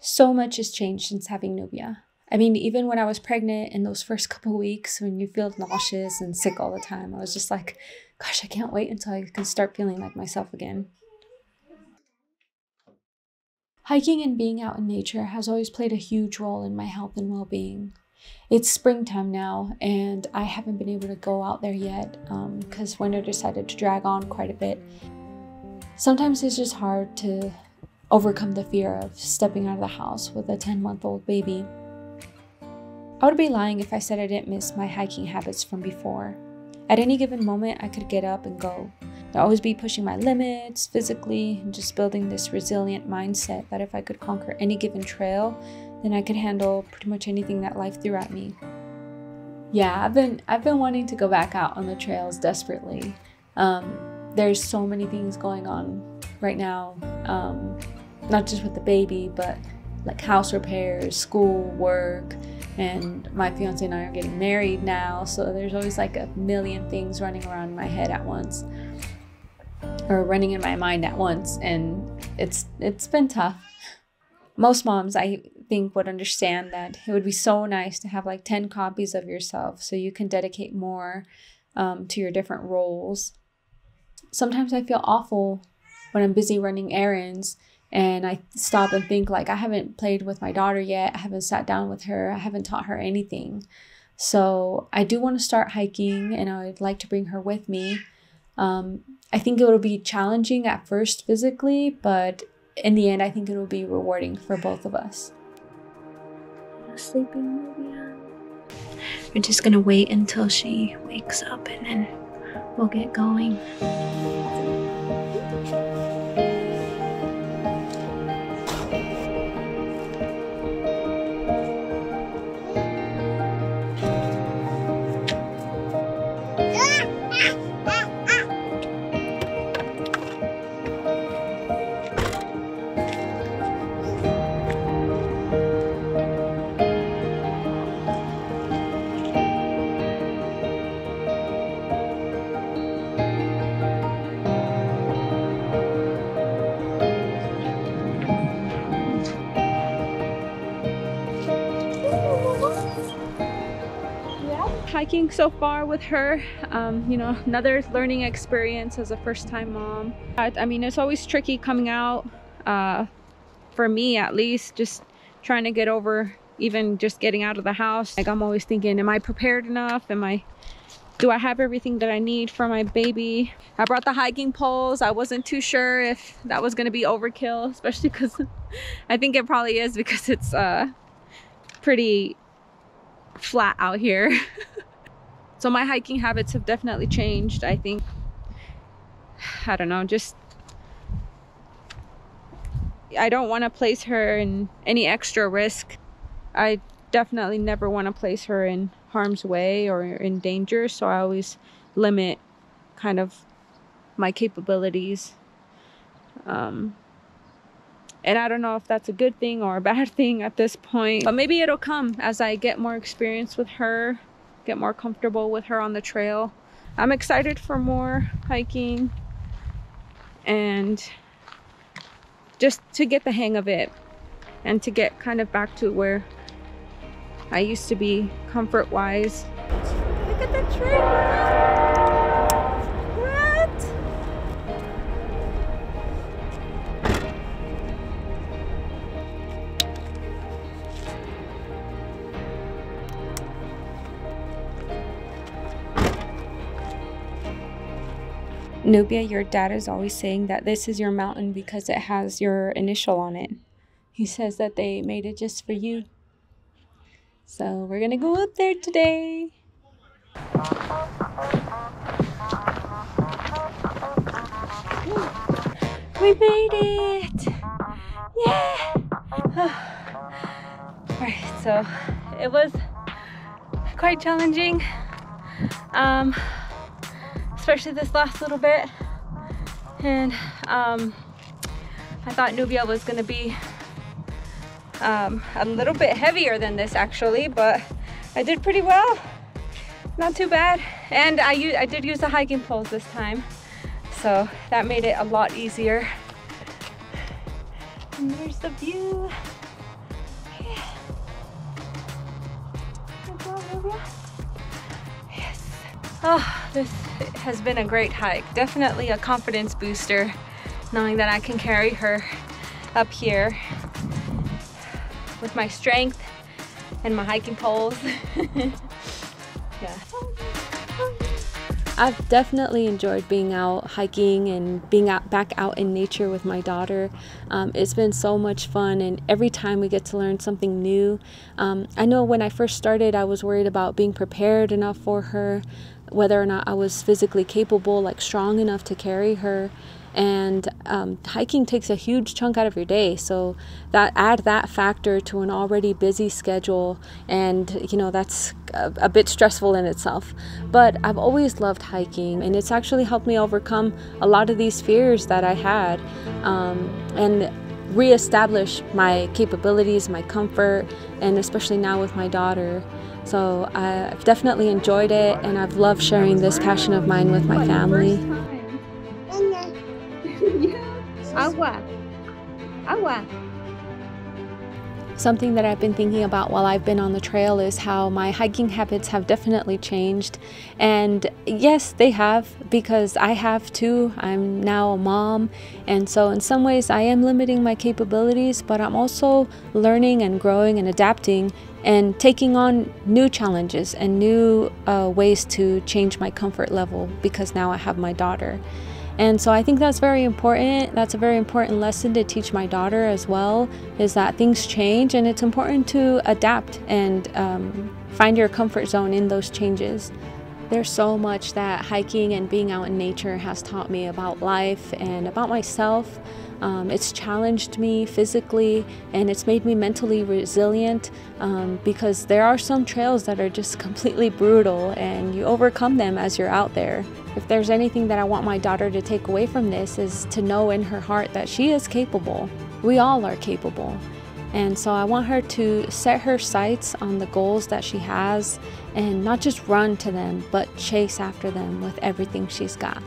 So much has changed since having Nubia. I mean, even when I was pregnant in those first couple of weeks when you feel nauseous and sick all the time, I was just like, gosh, I can't wait until I can start feeling like myself again. Hiking and being out in nature has always played a huge role in my health and well-being. It's springtime now, and I haven't been able to go out there yet because winter decided to drag on quite a bit. Sometimes it's just hard to overcome the fear of stepping out of the house with a 10-month-old baby. I would be lying if I said I didn't miss my hiking habits from before. At any given moment, I could get up and go. I'd always be pushing my limits physically and just building this resilient mindset that if I could conquer any given trail, then I could handle pretty much anything that life threw at me. Yeah, I've been wanting to go back out on the trails desperately. There's so many things going on right now. Not just with the baby, but like house repairs, school, work, and my fiance and I are getting married now. So there's always like a million things running around in my head at once, or running in my mind at once. And it's been tough. Most moms, I think, would understand that it would be so nice to have like 10 copies of yourself so you can dedicate more to your different roles. Sometimes I feel awful when I'm busy running errands and I stop and think like, I haven't played with my daughter yet. I haven't sat down with her. I haven't taught her anything. So I do want to start hiking and I would like to bring her with me. I think it will be challenging at first physically, but in the end, I think it will be rewarding for both of us. Sleeping Nubia. We're just gonna wait until she wakes up and then we'll get going. Hiking so far with her, another learning experience as a first-time mom. I mean, it's always tricky coming out, for me at least, just trying to get over even just getting out of the house. Like, I'm always thinking, am I prepared enough? Do I have everything that I need for my baby? I brought the hiking poles. I wasn't too sure if that was going to be overkill, especially because I think it probably is, because it's pretty flat out here. So my hiking habits have definitely changed. I think, I don't know, just I don't want to place her in any extra risk. I definitely never want to place her in harm's way or in danger, so I always limit kind of my capabilities. And I don't know if that's a good thing or a bad thing at this point, but maybe it'll come as I get more experience with her, get more comfortable with her on the trail. I'm excited for more hiking and just to get the hang of it and to get kind of back to where I used to be comfort-wise. Look at the trail! Nubia, your dad is always saying that this is your mountain because it has your initial on it. He says that they made it just for you. So we're gonna go up there today. We made it! Yeah! Alright, so it was quite challenging, especially this last little bit. And I thought Nubia was going to be a little bit heavier than this actually, but I did pretty well. Not too bad. And I did use the hiking poles this time, so that made it a lot easier. And there's the view. Yeah. Good job, Nubia. Yes. Oh, this has been a great hike. Definitely a confidence booster, knowing that I can carry her up here with my strength and my hiking poles. Yeah. I've definitely enjoyed being out hiking and being back out in nature with my daughter. It's been so much fun, and every time we get to learn something new. I know when I first started, I was worried about being prepared enough for her, whether or not I was physically capable, like strong enough to carry her. And hiking takes a huge chunk out of your day, so add that factor to an already busy schedule, and you know, that's a bit stressful in itself. But I've always loved hiking, and it's actually helped me overcome a lot of these fears that I had, and reestablish my capabilities, my comfort, and especially now with my daughter. So I've definitely enjoyed it, and I've loved sharing this passion of mine with my family. Agua. Agua. Something that I've been thinking about while I've been on the trail is how my hiking habits have definitely changed. And yes, they have, because I have too. I'm now a mom, and so in some ways I am limiting my capabilities, but I'm also learning and growing and adapting and taking on new challenges and new ways to change my comfort level, because now I have my daughter. And so I think that's very important. That's a very important lesson to teach my daughter as well, is that things change and it's important to adapt and find your comfort zone in those changes. There's so much that hiking and being out in nature has taught me about life and about myself. It's challenged me physically, and it's made me mentally resilient, because there are some trails that are just completely brutal, and you overcome them as you're out there. If there's anything that I want my daughter to take away from this, is to know in her heart that she is capable. We all are capable. And so I want her to set her sights on the goals that she has, and not just run to them, but chase after them with everything she's got.